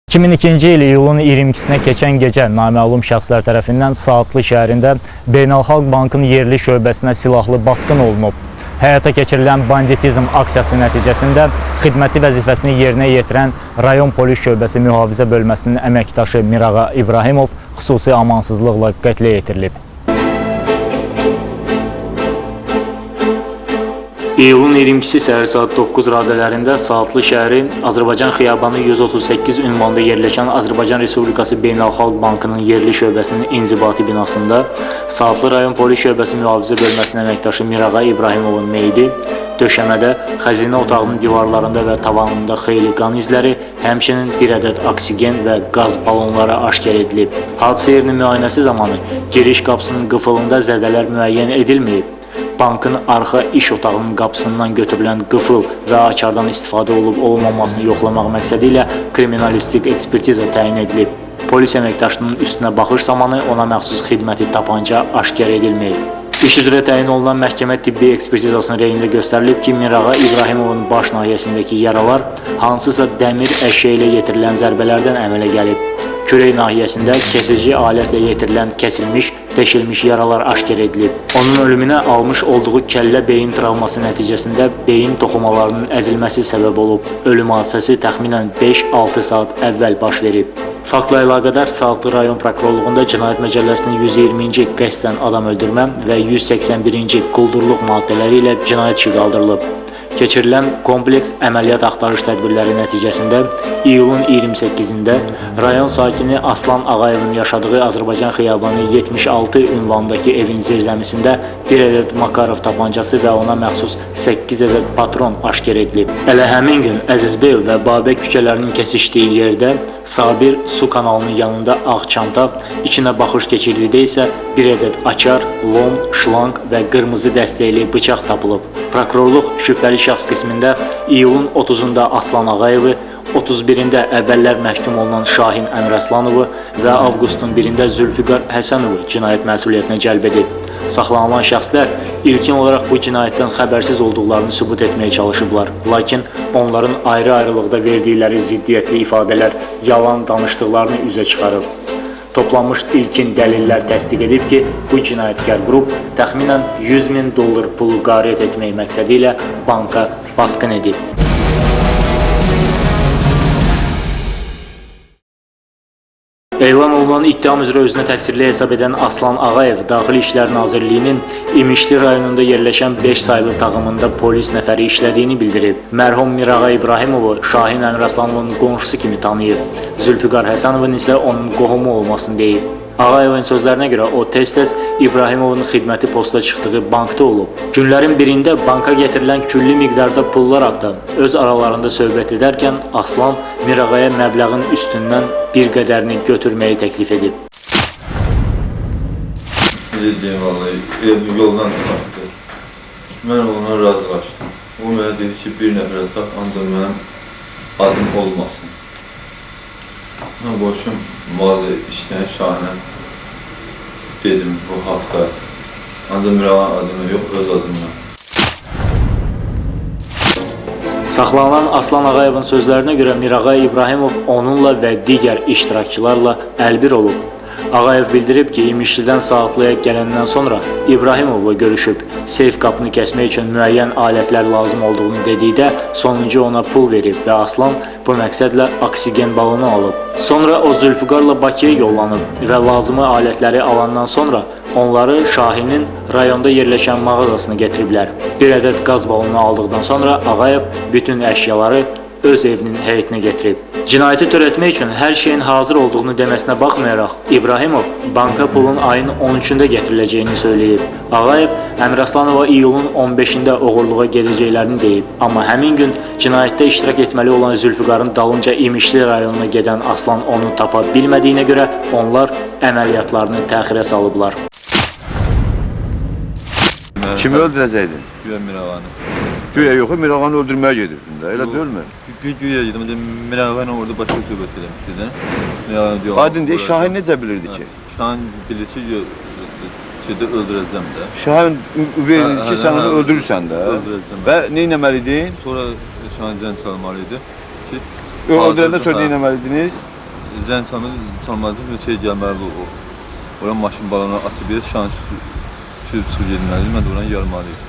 2002-ci il iyulun 22-sinə keçən gecə naməlum şəxslər tərəfindən Saatlı şəhərində Beynəlxalq Bankın yerli şöbəsinə silahlı basqın olunub. Həyata keçirilən banditizm aksiyası nəticəsində xidməti vəzifəsini yerinə yetirən rayon polis şöbəsi mühafizə bölməsinin əməkdaşı Mirağa İbrahimov xüsusi amansızlıqla qətlə yetirilib. İyulun 22-si səhər saat 9 radələrində Saatlı şəhəri Azərbaycan Xiyabanı 138 ünvanında yerləşən Azərbaycan Respublikası Beynəlxalq Bankının yerli şöbəsinin inzibati binasında Saatlı rayon polis şöbəsi mühafizə bölməsinin əməkdaşı Mirağa İbrahimovun meyidi döşəmədə, xəzinə otağının divarlarında və tavanında xeyli qan izləri, həmçinin bir ədəd oksigen və qaz balonları aşkar edilib. Hadisə yerinin müayinəsi zamanı giriş qapısının qıfılında zədələr müəyyən edilməyib. Bankın arxa iş otağının qapısından götürülən qıfıl və açardan istifadə olub-olmamasını yoxlamaq məqsədi ilə kriminalistik ekspertiza təyin edilib. Polis əməkdaşının üstünə baxış zamanı ona məxsus xidməti tapanca aşkar edilməyib. İş üzrə təyin olunan məhkəmə tibbi ekspertizasının reyində göstərilib ki, Mirağa İbrahimovun baş nahiyəsindəki yaralar hansısa dəmir əşya ilə yetirilən zərbələrdən əmələ gəlib. Kürək nahiyəsində kesici alətlə yetirilən kəsilmiş, deşilmiş yaralar aşkar edilib. Onun ölümünə almış olduğu kəllə beyin travması nəticəsində beyin toxumalarının əzilməsi səbəb olub. Ölüm hadisəsi təxminən 5-6 saat əvvəl baş verib. Faktla əlaqədar Saatlı rayon prokurorluğunda Cinayət Məcəlləsinin 120-ci qəsdən adam öldürmə və 181-ci quldurluq maddələri ilə cinayət işi qaldırılıb. Keçirilən kompleks əməliyyat axtarış tədbirləri nəticəsində iyulun 28-də rayon sakini Aslan Ağayevin yaşadığı Azərbaycan Xiyabanı 76 ünvanındakı evin zirzəmisində bir ədəd Makarov tapancası və ona məxsus 8 ədəd patron aşkar edilib. Elə həmin gün Əzizbeyev və Babək küçələrinin kəsişdiyi yerdə Sabir su kanalının yanında ağ çanta, içinə baxış keçirlikdə isə bir ədəd açar, lom, şlanq və qırmızı dəstəkli bıçaq tapılıb. Prokurorluq şübhəli şəxs qismində iyulun 30-da Aslan Ağayevi, 31-də əvvəllər məhkum olunan Şahin Əmrəslanovu və avqustun 1-də Zülfüqar Həsənovu cinayət məsuliyyətinə cəlb edib. Saxlanılan şəxslər ilkin olaraq bu cinayətdən xəbərsiz olduqlarını sübut etməyə çalışıblar. Lakin onların ayrı-ayrılıqda verdikləri ziddiyyətli ifadələr yalan danışdıqlarını üzə çıxarıb. Toplanmış ilkin dəlillər təsdiq edib ki, bu cinayətkar qrup təxminən $100.000 pulu qariyət etmək məqsədi ilə banka basqın edib. Elan olunan ittiham üzrə özünə təqsirli hesab edən Aslan Ağayev Daxili İşlər Nazirliyinin İmişli rayonunda yerləşən 5 saylı tağımında polis nəfəri işlədiyini bildirib. Mərhum Mirağa İbrahimovu Şahin Əmrəslanovun qonşusu kimi tanıyıb. Zülfüqar Həsənovun isə onun qohumu olmasını deyib. Ağayevin sözlərinə görə o tez-tez İbrahimovun xidməti posta çıxdığı bankda olub. Günlərin birində banka getirilən külli miqdarda pullar haqda öz aralarında söhbət edərkən Aslan Mirağaya məbləğin üstündən bir qədərini götürməyi təklif edib. Deyim vallahi, yoldan çıxartdı. Mən ona razılaşdım. O mənə dedi ki, bir nəfərə tax, ancaq mənim adım olmasın. Mən boşum malı işləyən Şahinə dedim bu hafta. Ancaq Mirağın adını yox, öz adımla. Saxlanılan Aslan Ağayevin sözlərinə görə Mirağa İbrahimov onunla və digər iştirakçılarla əlbir olub. Ağayev bildirib ki, İmişlidən Saatlıya gələndən sonra İbrahimovla görüşüb, seyf qapını kəsmək üçün müəyyən alətlər lazım olduğunu dedikdə sonuncu ona pul verib və Aslan bu məqsədlə oksigen balonu alıb. Sonra o Zülfüqarla Bakıya yollanıb və lazımı alətləri alandan sonra onları Şahinin rayonda yerləşən mağazasına getiriblər. Bir ədəd qaz balonu aldıqdan sonra Ağayev bütün əşyaları öz evinin həyətinə getirib. Cinayəti törətmək üçün hər şeyin hazır olduğunu deməsinə baxmayaraq, İbrahimov banka pulun ayın 13-də gətiriləcəyini söyləyib. Ağayev Əmrəslanova iyulun 15-də oğurluğa gedəcəklərini deyib. Amma həmin gün cinayətdə iştirak etməli olan Zülfüqarın dalınca İmişli rayonuna gedən Aslan onu tapa bilmədiyinə görə onlar əməliyyatlarını təxirə salıblar. Kimi öldürəcəydin? Güya Mirağanı. Güya yox, Mirağanı öldürməyə gedirdin də, elə deyilmi? Güya yedim, Mirağanı orada başqa söhbət eləmişdi də. Aydın deyək, Şahin necə bilirdi ki? Şahin bilir ki, öldürəcəm də. Şahin verir ki, sən onu öldürürsən də. Öldürəcəm. Və nə etməliydin? Sonra Şahin cəng çalmalıydı ki... Öldürəndən sonra nə etməliydiniz? zən çalmadı bir şey gəlməli o. Oran maşın balona atıb bir şans sürüb çıxıb getməli. Mən də oran yarmalıyım.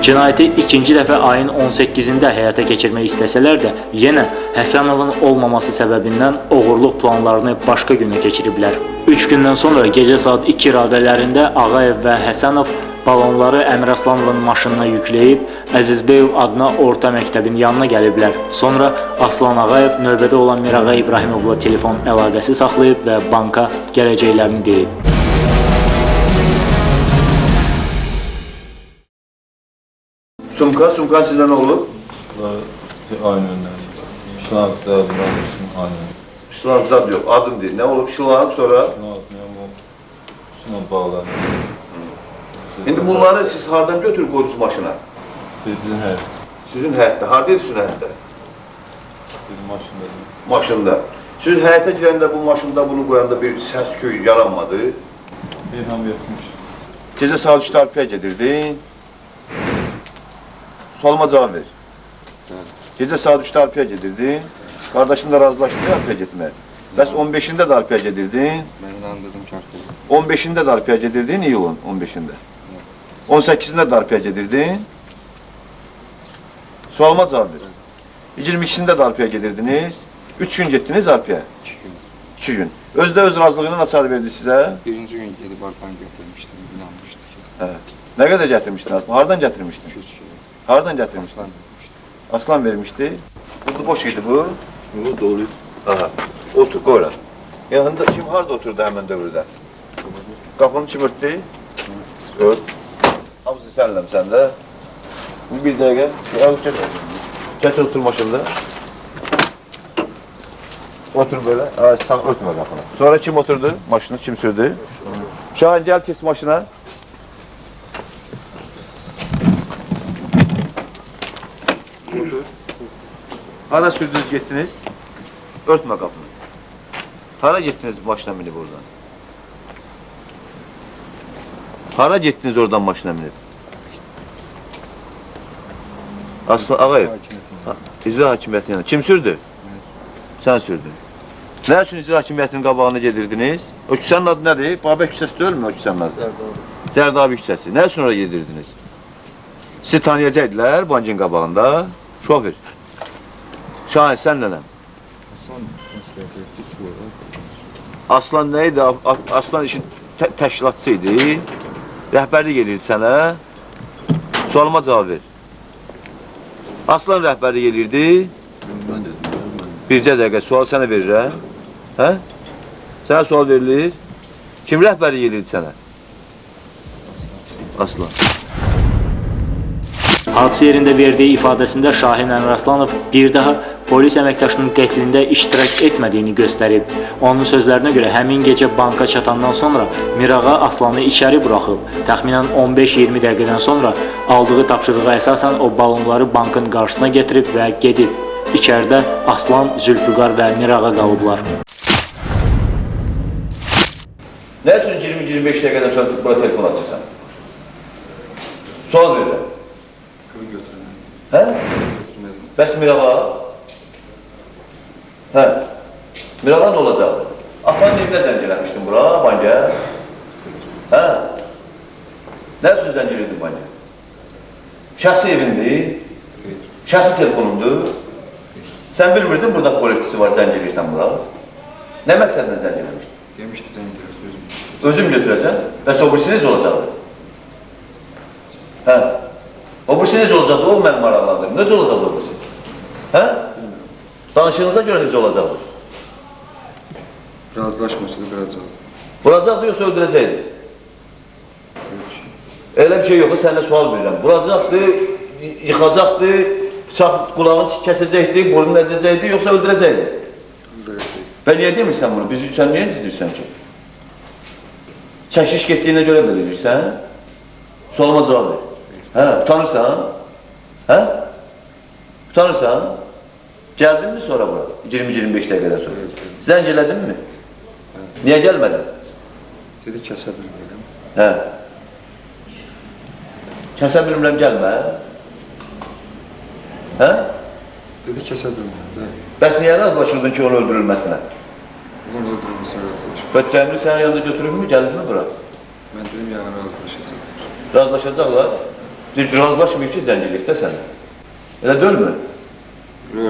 Cinayəti ikinci dəfə ayın 18-də həyata keçirmək istəsələr də, yenə Həsənovun olmaması səbəbindən oğurluq planlarını başqa günə keçiriblər. 3 gündən sonra gecə saat 2 radələrində Ağayev və Həsənov balonları Əmir Aslanovun maşınına yükləyib Əzizbeyev adına orta məktəbin yanına gəliblər. Sonra Aslan Ağayev növbədə olan Mirağa İbrahimovla telefon əlaqəsi saxlayıb və banka gələcəklərini deyib. Sumka sizdə nə olub? Aynı öndən. Şılavda buranın aynı. Şılav zad yox, adın deyil. Nə olub? Şılav sonra? Şuna bağlanır. İndi bunları siz hardan götürüb qoydunuz maşına? Bizim həyat. Sizin həyətdə. Harada sizin həyətdə? Bizim maşındadır. Maşında. Siz həyətə girəndə bu maşında bunu qoyanda bir səs-küy yaranmadı. Bir ham yetmiş. Gecə saat 3-də arpaya gedirdin. Sualıma cavab ver. Gecə saat 3-də arpaya gedirdin. Qardaşınla razılaşdın arpaya getməyə. Bəs 15-ində də arpaya gedirdin. Mən inandırdım ki, 15-ində də arpaya gedirdin, iyulun 15-ində. 18-ində də arpaya gedirdin. Sualıma cavab ver. 22-sində də arpaya gedirdiniz. 3 gün getdiniz arpaya. 2 gün. Özdə öz razılığıyla açar verdi sizə. birinci gün gedib arpanı götürmüşdüm, inanmışdı ki. Nə qədər gətirmişdin arpa? Hardan gətirmişdin? 200 kilo. Hardan gətirmişdin? Aslan vermişdi. Aslan vermişdi. Burada boş idi bu. Bu doğru. Aha. Otur, qoyra. Yanında kim harada oturdu həmən dövrdə? Qapını kim örtdü? Ört. Hamısı sənləm səndə. Bir dəqiqə. Gəç otur maşında. Otur böyle. Sen örtme qapını. Sonra kim oturdu? Maşını kim sürdü? Şahin gel kes maşına. Otur. Hara sürdünüz gittiniz? Örtme kapını. Hara gittiniz maşına minip oradan? Hara gittiniz oradan maşına minip? Aslı Ağayev. İcra hakimiyyəti yanında. Kim sürdü? Sen sürdün. Ne için icra hakimiyyətinin qabağına gedirdiniz? O küçənin adı nədir? Babək küçəsi deyil mi o küçənin adı? Zərdabi küçəsi. Ne için oraya gedirdiniz? Sizi tanıyacaqdılar bankın qabağında. Şoför. Şahin sen nənəm? Aslan neydi? Aslan işin təşkilatçısı idi. Rəhbərlik edirdi sənə. Sualıma cavab ver. Aslan rəhbərlik edirdi. Bircə dəqiqə sual sənə verirəm. Hə? Sənə sual verilir. Kim rəhbərlik edirdi sənə? Aslan. Hadisə yerində verdiyi ifadəsində Şahin Əmir Aslanov bir daha polis əməkdaşının qətlində iştirak etmədiyini göstərib. Onun sözlərinə görə həmin gecə banka çatandan sonra Mirağa Aslanı içəri buraxıb. Təxminən 15-20 dəqiqədən sonra aldığı tapşırığa əsasən o balonları bankın qarşısına gətirib və gedib. İçəridə Aslan, Zülfüqar və Mirağa qalıblar. Nə üçün 20-25 dəqiqədən sonra bura telefon açırsan? Sual verirəm. Kıvı götürmedim. Hə? Götürmedim. Bəs Mirağa? Hə? Mirağa nə olacaqdı? Atanın evinə zəng eləmişdin bura, bankə? Hə? Nə üçün zəng eləydin bankə? Şəxsi evindir? Şəxsi telefonundur? Sən bilmirdin burada polisçisi var, zəng eləyirsən bura? Nə məqsədlə zəng eləmişdin? Demişti zengin sözüm. Özüm götürəcəm və sobrisiniz olacaqdır. Hə? Obrisiniz olacaqdır, o mənim maraqlandırım. Necə olacaqdır obrisi? Hə? Danışığınıza görə necə olacaqdır? Razılaşması da biraz aldı. Vuracaqdı yoxsa öldürəcəkdi? Elə bir şey yoxsa sənə sual verirəm. Vuracaqdı, yıxacaqdı, bıçaq qulağını kəsəcəkdi, burnunu əzəcəkdi, yoxsa öldürəcəkdi? Öldürəcək. Və niyə demirsən bunu? Sən niyə incidirsən ki? Çəkiş getdiyinə görə belə edirsən? Sualıma cavab ver. Hə, utanırsan? Hə? Utanırsan? Gəldin mi sonra bura? 20-25 dəqiqədən sonra. Zəng elədin mi? Niyə gəlmədin? Dedi kəsə bilmirəm. Hə. Kəsə bilmirəm, gəlmə. Hə? Dedi kəsə bilmirəm də. Bəs niyə razılaşırdın ki, onun öldürülməsinə? Onun öldürülməsinə razılaşdım. Ötlərini sənin yanında götürübmü, gəldin bura? Mən dedim, yəni razılaşacaq. Razılaşacaqlar. Deyir ki, razılaşmıyor ki, zəncilikdə sənə. Elə dölmü?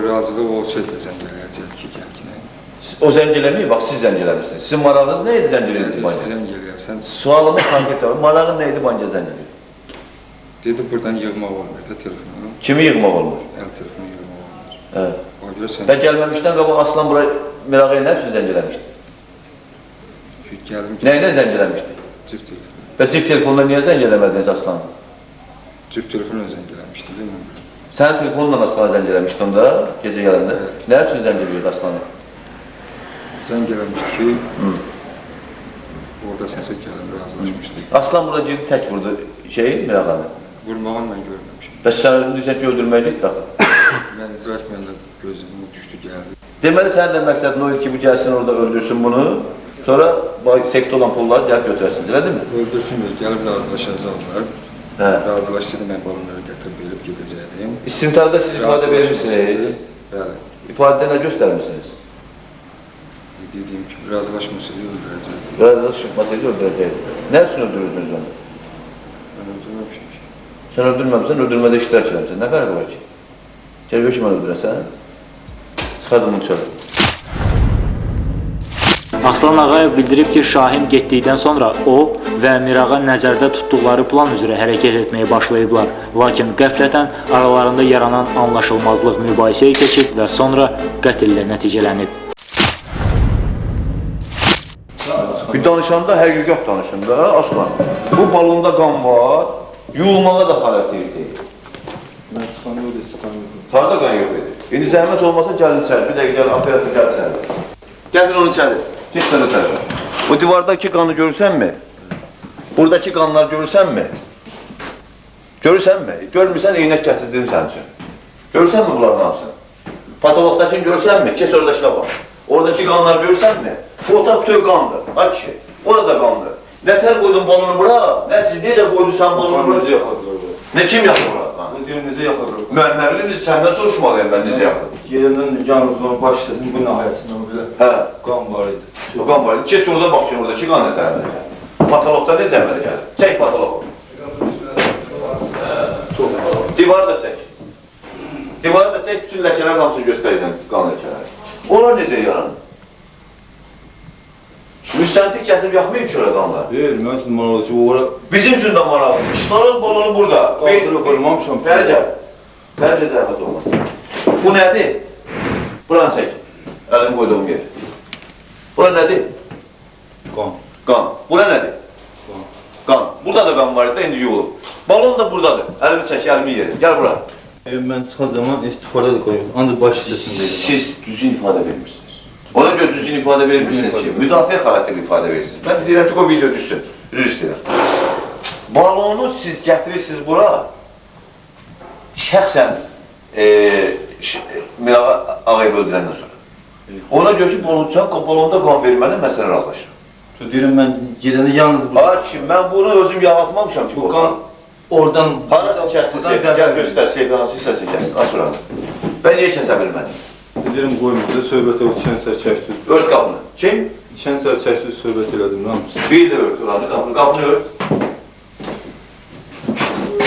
Razılıq olsaydı zəng eləyəcək ki, gəl ki, nə? O zəng eləməyib, bax siz zəng eləmişsiniz. Sizin marağınız nə idi zəng eləyəcək banka? Zəng eləyərsən. Sualımı konkret cavab. Marağın nə idi banka zəng eləyir? Dedi, buradan yığmaq olmur da telefonu. Kimi yığmaq olmur? Əl telefonu yığmaq olmur. Hə. O görə sən... Və gəlməmişdən qabaq Aslan bura Mirağaya nə üçün zəng eləmişdi? Gəlim ki... Nəyinə zəng eləmişdi? Cip telefonu. Və cip telefonla niyə zəng eləmədiniz Aslan? Cip telefonla zəng eləmişdi, değil mi? Sən telefonla Aslan'a zəng eləmişdin da, gecə gələndə. Nə üçün zəng eləyirdi Aslan'a? Zəng eləmişdi ki... Orada səsə gəlin, razılaşmışdı. Aslan burada girdi, tək vurdu Mirağanı. Vurmağını mən görməmişim. Bəs sən özün deyirsən ki, öldürməyə getdi axı. Mən icra etməyəndə gözümü düşdü, gəldi. Deməli, sənin də məqsədin o idi ki, bu gəlsin orada öldürsün bunu, sonra sekte olan pulları gəlib götürəsiniz, elə deyilmi? Öldürsün, gəlib razılaşacaqlar. Hə. Razılaşsaydı mən balonları gətirib verib gedəcəkdim. İstintarda siz ifadə vermişsiniz. Bəli. İfadədə nə göstərmişsiniz? Dediyim kimi, razılaşmasaydı öldürəcəkdim. Razılaşmasaydı öldürəcəkdi. Nə üçün öldürürdünüz onu? Mən öldürməmişim ki. Sən öldürməmişsən, öldürmədə iştirak eləmişsən. Nə fərqi var ki? Gəl ki, mən öldürəsən. Çıxardım bunu çölə. Aslan Ağayev bildirib ki, Şahin getdikdən sonra o və Mirağa nəzərdə tutduqları plan üzrə hərəkət etməyə başlayıblar. Lakin qəflətən aralarında yaranan anlaşılmazlıq mübahisəyə keçib və sonra qətllə nəticələnib. Bir danışanda həqiqət danışın da, Aslan. Bu balonda qan var, yuyulmağa da xarakterdir. Mən çıxan yox, çıxan yox. Harada qan yox idi? İndi zəhmət olmasa gəlin içəri, bir dəqiqə gəl, operator gəl içəri. Gəlir onu içəri, geç sən o tərəfə. Bu divardakı qanı görürsənmi? Buradakı qanları görürsənmi? Görürsənmi? Görmürsən, eynək gətirdim sənin üçün. Görürsənmi bunların hamısını? Patologdakını görürsənmi? Keç oradakına bax. Oradakı qanları görürsənmi? Bu otaq bütöv qandır. Ay kişi, orada qandır. Nətər qoydun balonu bura? Necə qoydun sən balonu bura? Necə yaxadır orada? Ne kim yaxdı bura? Bu deyir, necə yaxadır orada? Mən bilim, səndən soruşmalıyım mən necə yaxdı. Yerindən yalnız onu başlasın, bu nəhayətində belə Hə, qan var idi. o qan var idi. Keç orada bax ki, oradakı qan nətərəndə gəlir. Patologda necə əmələ gəlir? Çək patologu. Divarı da çək. Divarı da çək, bütün ləkələr hamısını göstərirəm, qan ləkələri. Onlar necə yaranır? Müstəntik gətirib yaxmayıb ki, orada qanlar. Deyir, mən üçün maraqlı ki, ora Bizim üçün də maraqlıdır. İşlərin balonu burada. qaldırıb qoymamışam. Bəli gəl. Bəli gəl, zəhmət olmaz. Bu nədir? Buranı çək. Əlimi qoyduğum yer. Bura nədir? Qan. Qan. Bura nədir? Qan. Qan. Burada da qan var idi, indi yuyulub. Balon da buradadır. Əlimi çək, əlimi yeri. Gəl bura. Mən çıxan zaman istifada da qoyuyorum. Ancaq baş hissəsindeydim. Siz düzgün ifadə vermişsiniz. Ona görə düzgün ifadə vermişsiniz ki, müdafiə xarakterli ifadə verirsiniz. Mən deyirəm ki, o video düşsün. Üzr istəyirəm. Balonu siz gətirirsiniz bura, şəxsən Mirağa Ağayev öldürəndən sonra. Ona görə ki, balonda qan verməni məsələ razılaşır. Deyirəm mən gedəndə yalnız bu Ay ki, mən bunu özüm yaratmamışam ki, bu qan oradan harası kəsdin, gəl göstər, sevgi hansı hissəsi kəsdin, az sonra. Ben niyə kəsə bilmədim? Deyirəm, qoymadı, söhbət o kənsər çəkdi. Ört qapını. Kim? Kənsər çəkdi, söhbət elədim, hamısı. Bir də ört oranı, qapını ört.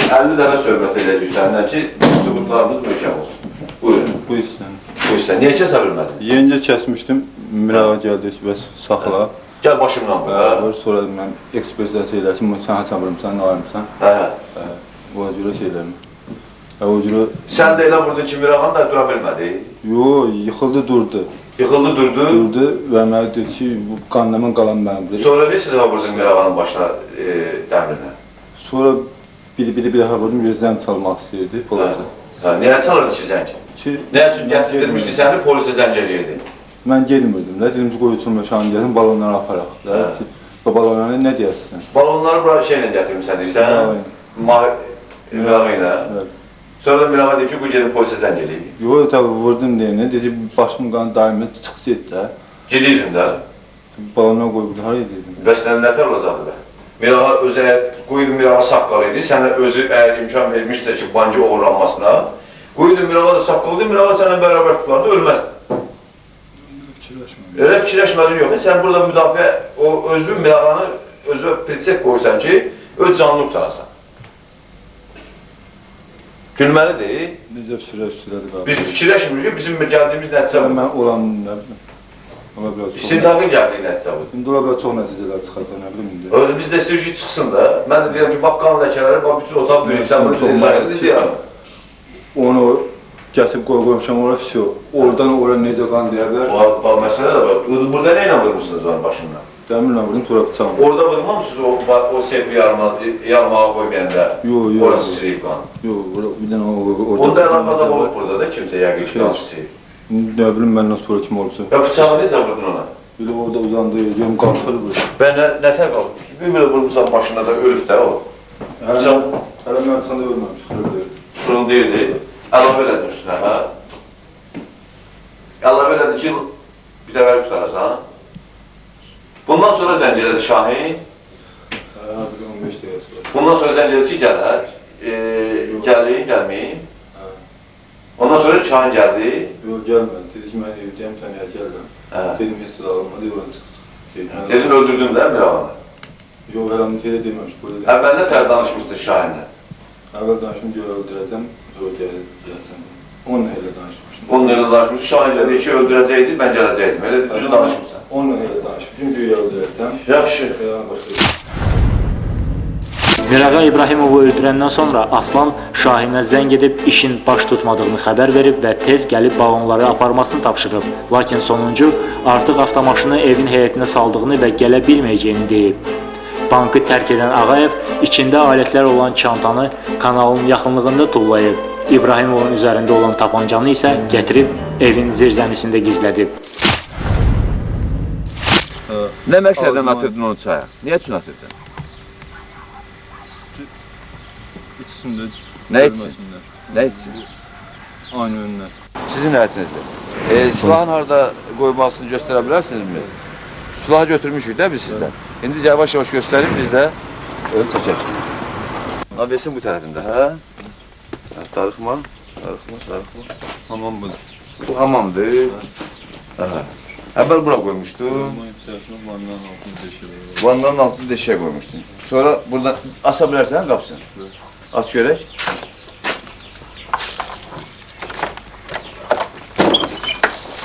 50 dəfə söhbət edəcək səndən ki, sübutlarımız möhkəm olsun. Buyurun. Bu hissəni. Bu hissə, niyə kəsə bilmədin? Yenicə kəsmişdim, Mirağa gəldi ki, bəs saxla. Gəl başımdan bura. Sonra mən ekspertizası elə ki, sən haçan vurmuşsan, nə ayrımsan. Hə. O cürə şeylərimi. O cürə... Sən də elə vurdun ki, Mirağan da dura bilmədi. Yo, yıxıldı, durdu. Yıxıldı, durdu. Durdu və mənə dedi ki, bu qanlaman qalan mənimdir. Sonra neçə dəfə vurdun Mirağanın başına dəmrinə? Sonra bir dəfə vurdum, gözdən çalmaq istəyirdi, polisa. Niyə çalırdı ki, zəng? Nə üçün gətirdirmişdi səni, polisə zəng edirdi? Mən gelmirdim də, dedim ki, qoyucum şahın gəlin, balonları aparaq da. Bu balonları nə deyərsən? Balonları bura şeylə gətirmişsən deyirsən? Mirağa ilə. Sonra da Mirağa deyib ki, bu gedin polisə zəng eləyib. Yox, tabi vurdum deyənə, dedi başım qanı daimi çıxıcı et də. Gedirdin də. Balonları qoyub, haraya dedim. Bəs sənin nətər olacaqdı bə? Mirağa özü qoyub Mirağa saqqal idi, sənə özü əgər imkan vermişsə ki, bankı oğurlanmasına, Qoydu Mirağa da saqqıldı, Mirağa səninlə bərabər tutulardı, ölməz. Elə fikirləşmədin yox. Sən burada müdafiə, o özü Mirağanı özü prinsip qoyursan ki, öz canını qutarasan. Gülməlidir. Necə fikirləşdirədik abi? Biz fikirləşmirik ki, bizim gəldiyimiz nəticə bu. Mən oranın nə bilim. Ola bilər çox. İstintaqın gəldiyi nəticə bu. İndi ola bilər çox nəticələr çıxacaq, nə bilim indi. Öyle biz de istiyoruz ki çıxsın da. Ben de deyirəm ki, bak qan ləkələri, bak bütün otaq böyük, sən bunu izah ediniz deyirəm. Onu gətirib qoymuşam ora fisiyo. Oradan ora necə qan deyərlər. Bax, məsələ də var. Burada nə ilə vurmuşsunuz onun başından? Dəmirlə vurdum, sonra bıçağım. Orada vurmamışsınız o sefi yarmağa qoymayanda? Yox. Orası sireyip qan. Yox, bir dənə orada. Onda əlaqada olub burada da kimsə yəqin ki, qan sireyip. Nə bilim məndən sonra kim olubsa. Ya bıçağı necə vurdun ona? Bir də orada uzandı, yerim qalxır bu. Ben nə fərq olub? Bir belə vurmuşsan başına da ölüb də o. Hələ mən səndə ölməmiş, xırıldı. Fırıl deyildi. Əlavə elədin üstünə, hə? Əlavə elədi ki, bir dəvəli qutarasan. Bundan sonra zəng elədi Şahin. Hə, bir 15 dəqiqə sonra. Bundan sonra zəng elədi ki, gələr. Gəlin, gəlməyin. Ondan sonra Şahin gəldi. Yox, gəlmədi. Dedi ki, mən evdəyəm, sən ya gəldim. Dedim, heç sıra alınmadı, yoran çıx. Dedin, öldürdüm də Miravanı. Yox, hələmi teylə deməmiş, böyle. Əvvəldə tər danışmışsın Şahinlə. Əvvəl danışım, görə öldürəcəm, sonra gəlsən. Onunla elə danışmışım. Onunla elə danışmışsın, Şahin dedi ki, öldürəcəkdi, mən gələcəkdim. Elə düzü danışmışsan. Onunla elə danışmışım, görə öldürəcəm. Yaxşı. Mirağa İbrahimovu öldürəndən sonra Aslan Şahinə zəng edib işin baş tutmadığını xəbər verib və tez gəlib balonları aparmasını tapşırıb. Lakin sonuncu artıq avtomaşını evin həyətinə saldığını və gələ bilməyəcəyini deyib. Bankı tərk edən Ağayev içində alətlər olan çantanı kanalın yaxınlığında tullayıb. İbrahimovun üzərində olan tapancanı isə gətirib evin zirzəmisində gizlədib. Nə məqsəddən atırdın onu çaya? Niyə üçün atırdın? İçsin də. Nə etsin? Nə etsin? Aynı önlər. Sizin həyətinizdə. Silahın harada qoymasını göstərə bilərsinizmi? Silahı götürmüşük də biz sizdən. İndi yavaş-yavaş göstərib biz də öyle çəkək. Abesin bu tərəfində, hə? Darıxma. Hamam budur. Bu hamamdır. Əvvəl bura qoymuşdum. Vandanın altını deşiyor. Vandanın altını deşiyə qoymuşdum. Sonra buradan asa bilərsən qapısını. Aç görək.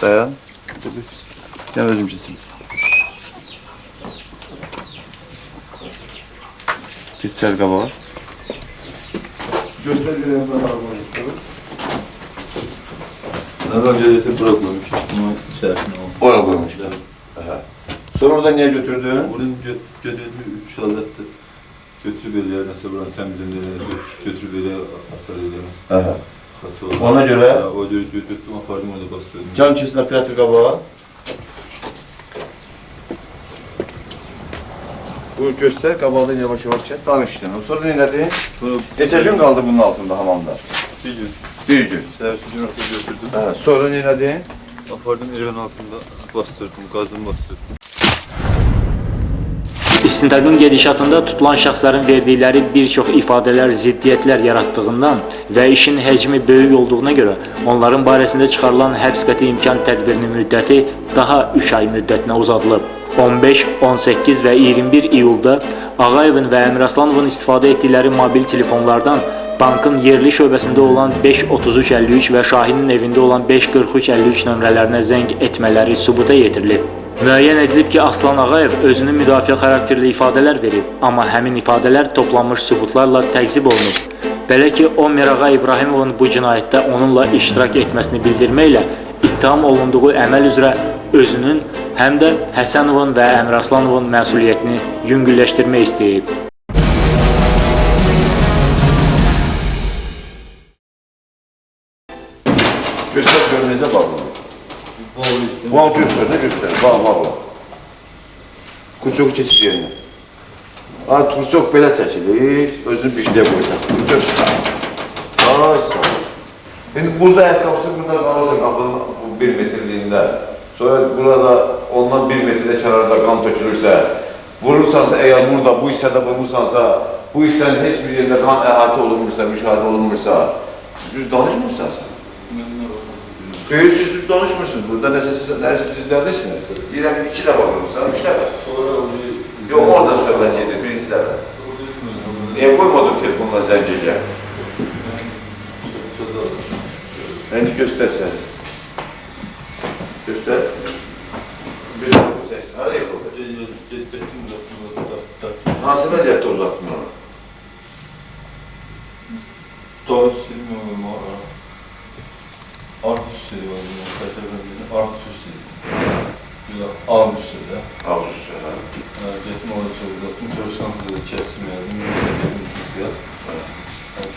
Dayan. Gel özüm kesin. Geç içeri qabağa. Göster bir evden arabayı. Nereden gelirse bırakmamış. Ama içerisine olmuş. Oraya koymuşlar. Sonra oradan niye götürdün? Oradan götürdü 3 adetti. Götürüp eliye nasıl buranın temizlendiğine götürüp eliye asar eliye. Ona göre? O götürdüm apardım orada bastırdım. Can kesin operator qabağa. Bu göster, qabağdan yavaş-yavaş çək, danış işte. Sonra ne dedin? Neçə gün qaldı bunun altında hamamda? Bir gün. Bir gün. Servisi gün orta götürdüm. Sonra ne dedin? Apardım evin altında bastırdım, gazını bastırdım. İstintaqın gedişatında tutulan şəxslərin verdikləri bir çox ifadələr ziddiyyətlər yaratdığından və işin həcmi böyük olduğuna görə onların barəsində çıxarılan həbs qəti imkan tədbirinin müddəti daha 3 ay müddətinə uzadılıb. 15, 18 və 21 iyulda Ağayevin və Əmiraslanovun istifadə etdikləri mobil telefonlardan bankın yerli şöbəsində olan 53353 və Şahinin evində olan 54353 nömrələrinə zəng etmələri sübuta yetirilib. Müəyyən edilib ki, Aslan Ağayev özünün müdafiə xarakterli ifadələr verib, amma həmin ifadələr toplanmış sübutlarla təqzib olunub. Belə ki, o Mirağa İbrahimovun bu cinayətdə onunla iştirak etməsini bildirməklə ittiham olunduğu əməl üzrə özünün həm də Həsənovun və Əmiraslanovun məsuliyyətini yüngülləşdirmək istəyib. Göster gör necə bağlanır. Bağ göster, ne göster? Bağla. Kurçok keçir yerinə. Kurçok belə çəkilir, özünü bişliyə qoyacaq. Kurçok. Ay sağ ol. İndi burada ayaqqabısı burada qalırsa qapının 1 metrliyində. Sonra burada ondan 1 metrdə kənarda qan tökülürsə, vurursansa əgər burada bu hissədə vurmursansa, bu hissənin heç bir yerində qan əhatə olunmursa, müşahidə olunmursa, Düz danışmırsan sen. Köyüsüz düz danışmırsınız. Burada nəsə sizlərdəsiniz. Deyirəm, 2 dəfə vurmuşsan, 3 dəfə. Yox, orada söhbət edir, birinci dəfə. Niyə qoymadın telefonla zəng eləyək? İndi göstər səni. Göstər. Göstər bu səsini. Hara yıxıldı? Hansı vəziyyətdə uzatdın onu? Doğru silmiyorum. Art üstü var. Art üstü. Ağ üstü. Ağız üstü, hə? Getdim orada uzattım. Çalışkanlıkla çepsim yerdim.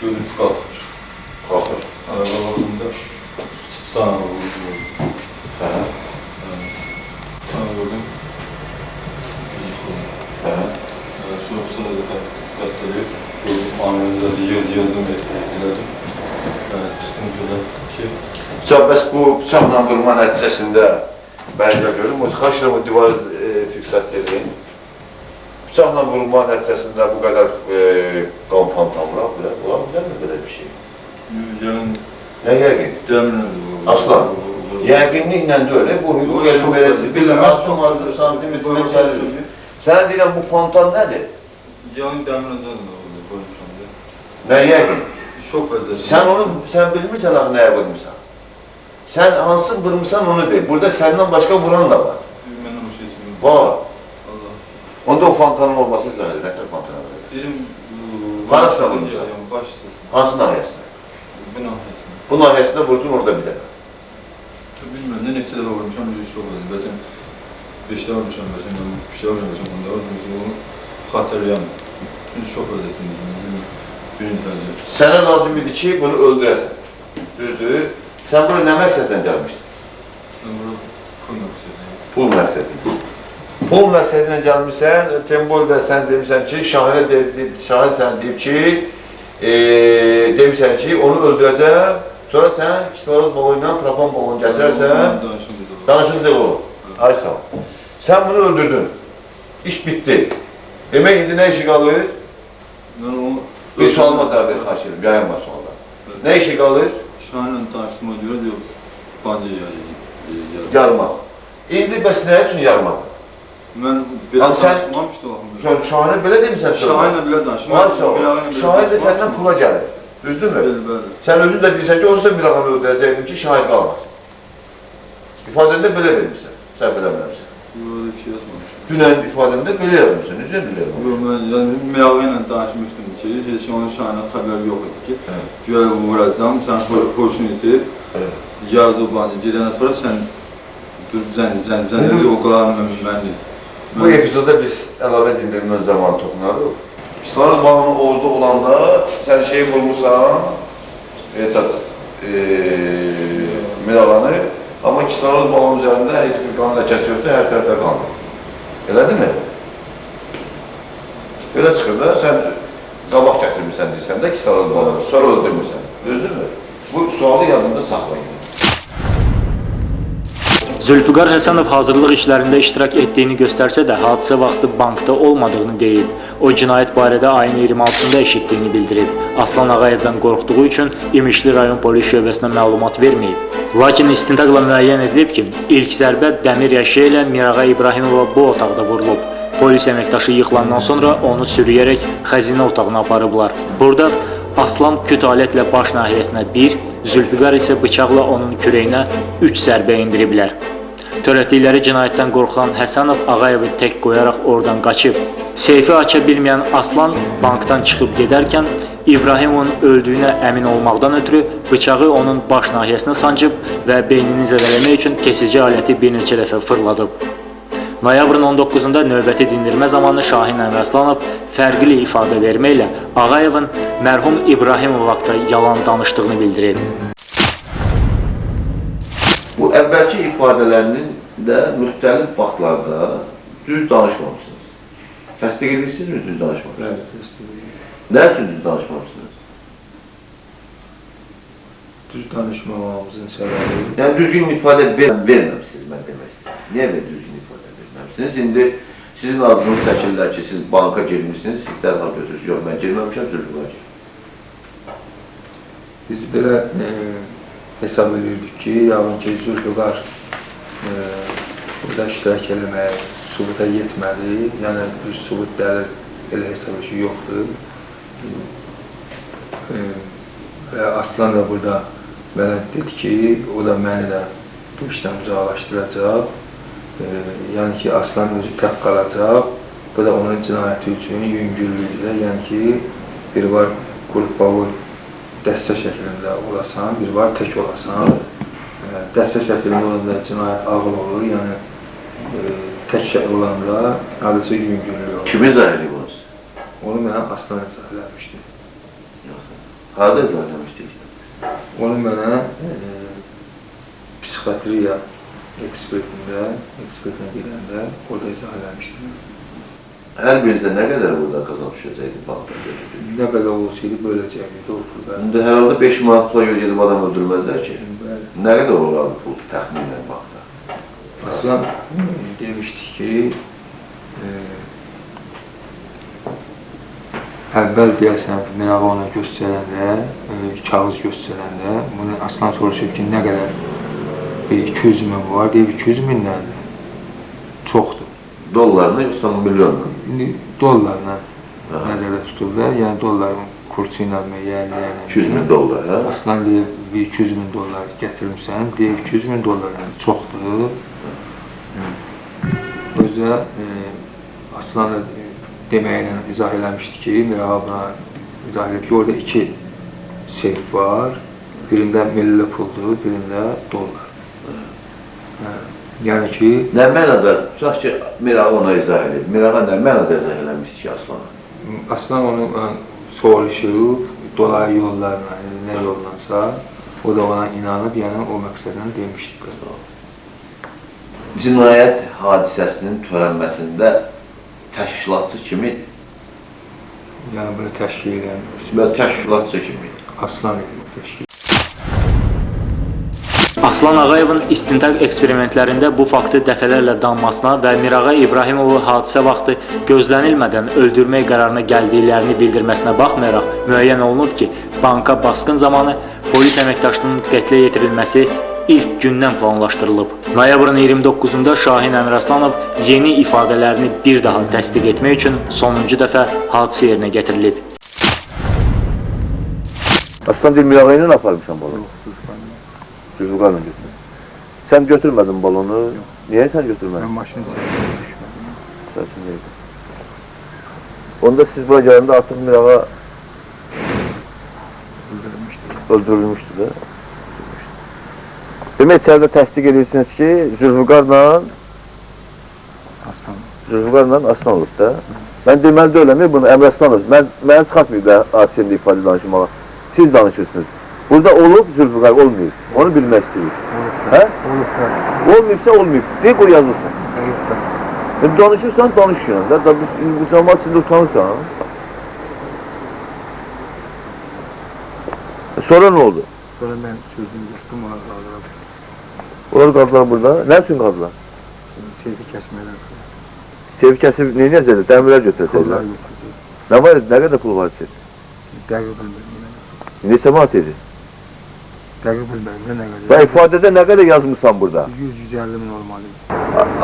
Görüntü kalkmış. Qalxır. Araba bakımda sağa vurdum. Hə? Sana vurdum. Hə? Sonra sırada katlayıp anında yıldım elədim. Çıxdım belə ki... Bəs bu bıçaqla vurma nəticəsində bəlgə görürüm, o xaşırımı divar fiksasiya edin. Bıçaqla vurma nəticəsində bu qədər qan fantamlar, ola bilərmi belə bir şey? Yəni... Nə yəqin? Dəmirlə Aslan, yəqinliklə də öyle, bu hüquq elmi verəcək. Bilməz, santimetrlə gəlir. Sənə deyirəm, bu fontan nədir? Yəni dəmirlə qoymuşam. Nə yəqin? Şok edəcək. Sən bilmirsən axı nəyə vurmuşsan? Sən hansı vurmuşsan onu deyil. Burada səndən başqa vuran da var. Məndən o şey için. Var. Allah. Onda o fantanın olmasını zəhədir. Nətər fantana verir? Birim... Harasına vurmuşsan? Başdır. Hansı nahiyəsində? Bu nahiyəsində. Bu nahiyəsində vurdun orada bir dəfə. Bilmirəm, nə neçə dəfə vurmuşam, bir şok edəcək. Bəlkə 5 dəfə vurmuşam, bəlkə bir şey vurmuşam, onda onu xatırlayamam. Şimdi şok edəcək. Birinci dəfə. Sənə lazım idi ki, bunu öldürəsən. Düzdür. Sən bura nə məqsədlə gəlmişdin? Mən bura pul məqsədi. Pul məqsədi. Pul məqsədlə gəlmişsən, Tembolda sən demişsən ki, şahid sən deyib ki, demişsən ki, onu öldürəcəm, sonra sən kislorod balonu, propan balonu gətirərsən, danışın zəl olur. Ay sağ ol. Sən bunu öldürdün. İş bitdi. Demək, indi nə işi qalır? Bir sualıma cavab verir, xahiş edim, yayınma suallar. Nə işi qalır? Şahinlə danışdığıma görə deyib, bancı yarmaq. Yarmaq. İndi bəs nə üçün yarmaq? Mən belə danışmamışdım axı. Şahinə belə demişsən? Şahinlə belə danışdım. Ay sağ ol. Şahin də səndən pula gəlir. Düzdürmü? Bəli. Sən özün də deyirsən ki, o yüzden bir ağanı öldürəcəkdim ki, şahid qalmasın. İfadəndə belə vermişsən, sən belə bilməmişsən. Yox, öyle bir şey yazmamışım. Dünən ifadəndə belə yazmışsın, necə belə yazmışsın? Yox, mən Mirağı ilə danışmışdım ki, heç onun şahına xəbər yox idi ki, güya vuracam, sən hoşunu itib, yardı bancı gedəndən sonra sən zəncəli oqlarını mənli. Bu epizoda biz əlavə dindirmə zamanı toxunarıq. İslarız bağının orada olanda sən şey vurmuşsan, Mirağanı, amma Kisarız bağının üzərində heç bir qan ləkəsi yoxdur, hər tərəfə qandır. Elədir mi? Belə çıxır da, sən qabaq gətirmirsən deyirsən də Kisarız bağını, sonra öldürmürsən. Düzdür mü? Bu sualı yadında saxlayın. Zülfüqar Həsənov hazırlıq işlərində iştirak etdiyini göstərsə də, hadisə vaxtı bankda olmadığını deyib. O, cinayət barədə ayın 26-sında eşitdiyini bildirib. Aslan Ağayevdən qorxduğu üçün İmişli rayon polis şöbəsinə məlumat verməyib. Lakin istintaqla müəyyən edilib ki, ilk zərbə dəmir əşya ilə Mirağa İbrahimova bu otaqda vurulub. Polis əməkdaşı yıxılandan sonra onu sürüyərək xəzinə otağına aparıblar. Burada Aslan küt alətlə baş nahiyəsinə 1, Zülfüqar isə bıçaqla onun kürəyinə 3 zərbə indiriblər. Törətdikləri cinayətdən qorxulan Həsənov Ağayevi tək qoyaraq oradan qaçıb. Seyfi aça bilməyən Aslan bankdan çıxıb gedərkən İbrahimovun öldüyünə əmin olmaqdan ötürü bıçağı onun baş nahiyəsinə sancıb və beynini zədələmək üçün kesici aləti bir neçə dəfə fırladıb. Noyabrın 19-da növbəti dindirmə zamanı Şahin Əmraslanov fərqli ifadə verməklə Ağayevin mərhum İbrahimov vaxtda yalan danışdığını bildirib. Bu əvvəlki ifadələrinin də müxtəlif vaxtlarda düz danışmamışsınız. Təsdiq edirsiniz mi düz danışmamışsınız? Evet, təsdiq edirəm. Nə üçün düz danışmamışsınız? Düz danışmamamızın səbəbi... Yəni düzgün ifadə verməmişsiniz, mən demək istəyirəm. Niyə düzgün ifadə verməmişsiniz? İndi sizin adınız çəkirlər ki, siz banka girmişsiniz, siz dərhal götürürsünüz. Yox, mən girməmişəm, Zülfüqar. Biz belə hesab edirdik ki, yalnız ki, Zülfüqar burada iştirak eləmək sübuta yetmədi. Yəni, bir sübut dəlil elə hesab ki, yoxdur. Və Aslan da burada mənə dedi ki, o da məni də bu işdən uzaqlaşdıracaq. Yəni ki, Aslan özü tək qalacaq. Bu da onun cinayəti üçün yüngüllüklə, yəni ki, bir var qrupalı dəstə şəklində olasan, bir var tək olasan. Dəstə şəklində olanda cinayət ağır olur, yəni tək şəkil olanda adresi yüngüllük olur. Kimi izah edib onu? Onu mənə Aslan izah eləmişdi. Harada izah eləmişdi? Onu mənə psixiatriya ekspertinə gedəndə orada izah eləmişdi. Hər birinizə nə qədər burada qazanç düşəcəkdi bankda? Nə qədər olsaydı böləcəkdi, doğrudur. İndi hər halda 5 manat pula görə gedib adam öldürməzlər ki. Nə qədər olardı pul təxminən bankda? Aslan demişdi ki, əvvəl deyəsən, mənağı ona göstərəndə, kağız göstərəndə, bunu Aslan soruşur ki, nə qədər 200 min var, deyib 200 minlərdir, çoxdur. Dollarla yoxsa milyonla? İndi dollarla nəzərdə tuturlar, yəni dolların kursu ilə müəyyənləyən. 200 min dollar, hə? Aslan deyir, 200 min dollar gətirirsən, deyir 200 min dollardan çoxdur. Özə Aslan deməklə izah eləmişdi ki, Mirağa buna izah edib ki, orada 2 seyf var, birində milli puldur, birində dollar. Yəni ki... Nə mənada, tutaq ki, Mirağa ona izah edib, Mirağa nə mənada izah eləmişdi ki, Aslana? Aslan onu soruşub, dolayı yollarla, nə yollansa, o da ona inanıb, yəni o məqsədini demişdik. Cinayət hadisəsinin törənməsində təşkilatçı kim idi? Yəni bunu təşkil edən... Təşkilatçı kim idi? Aslan idi təşkil. Aslan Ağayevin istintaq eksperimentlərində bu faktı dəfələrlə danmasına və Mirağa İbrahimovu hadisə vaxtı gözlənilmədən öldürmək qərarına gəldiklərini bildirməsinə baxmayaraq müəyyən olunub ki, banka basqın zamanı polis əməkdaşının qətlə yetirilməsi ilk gündən planlaşdırılıb. Noyabrın 29-da Şahin Əmiraslanov yeni ifadələrini bir daha təsdiq etmək üçün sonuncu dəfə hadisə yerinə gətirilib. Aslan deyil, Mirağa ilə aparmışsan balonu? Zülfüqarla götürmədin. Sən götürmədin balonu? Niyə sən götürmədin? Mən maşını çəkdim, düşmədim. Səsindəydi. Onda siz bura gələndə artıq Mirağa öldürülmüşdü də. Demək, içəridə təsdiq edirsiniz ki, Zülfüqarla Aslan olub da. Mən deməli də eləməyim, bunu Əmr Aslanov, mənə çıxartmayıb da hadisəndə ifadə danışmağa. Siz danışırsınız. Burada olub Zülfüqar, olmayıb. Onu bilmək istəyir. Hə? Olmayıbsa olmayıb. Deyil, qoy yazırsan. Danışırsan, danışıyorsun da. Bu cəmaat içində utanırsan. Sonra nə oldu? Sonra mən sözümü yıxdım, ona qaldırdım. Onlar qaldılar burada. Nə üçün qaldılar? Seyfi kəsmədən qaldı. Seyfi kəsib, neyə nəzədir? Dəmirlər götürəcəklər. Nə var idi? Nə qədər pul var içində? Dəqiq bilmirəm. Neçə manat idi? Dəqiq bilmirəm, nə qədər. Və ifadədə nə qədər yazmışsan burada? 100-150 min olmalı.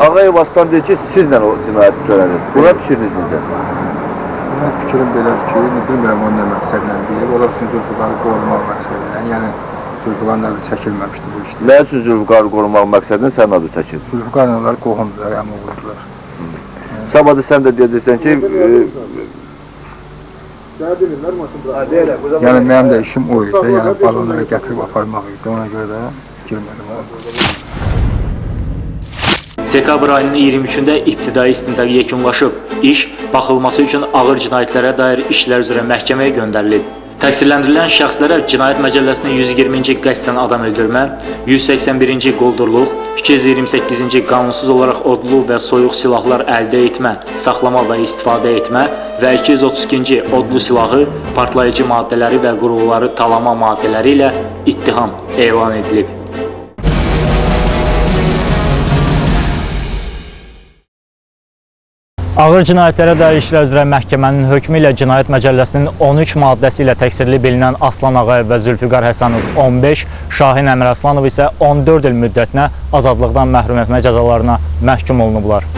Ağayev Aslan deyir ki, sizlə o cinayəti törənir. Buna fikriniz necə? Buna fikrim belədir ki, bilmirəm onun nə məqsədlə deyib. Ola bilsin Zülfüqarı qorumaq məqsədlə. Yəni, Zülfüqarın adı çəkilməmişdi bu işdə. Nə üçün Zülfüqarı qorumaq məqsədlə sənin adı çəkildi? Zülfüqarla onlar qohumdular, əmə vurdular. Sabadı sən də deyəcəksən ki, yəni mənim də işim o idi, yəni balonları gətirib aparmaq idi, ona görə də girmədim ona. Dekabr ayının 23-də ibtidai istintaq yekunlaşıb. İş baxılması üçün ağır cinayətlərə dair işlər üzrə məhkəməyə göndərilib. Təqsirləndirilən şəxslərə Cinayət Məcəlləsinin 120-ci qəsdən adam öldürmə, 181-ci quldurluq, 228-ci qanunsuz olaraq odlu və soyuq silahlar əldə etmə, saxlama və istifadə etmə və 232-ci odlu silahı, partlayıcı maddələri və qurğuları talama maddələri ilə ittiham elan edilib. Ağır cinayətlərə dair işlər üzrə məhkəmənin hökmü ilə Cinayət Məcəlləsinin 13 maddəsi ilə təqsirli bilinən Aslan Ağayev və Zülfüqar Həsənov 15, Şahin Əmir Aslanov isə 14 il müddətinə azadlıqdan məhrum etmə cəzalarına məhkum olunublar.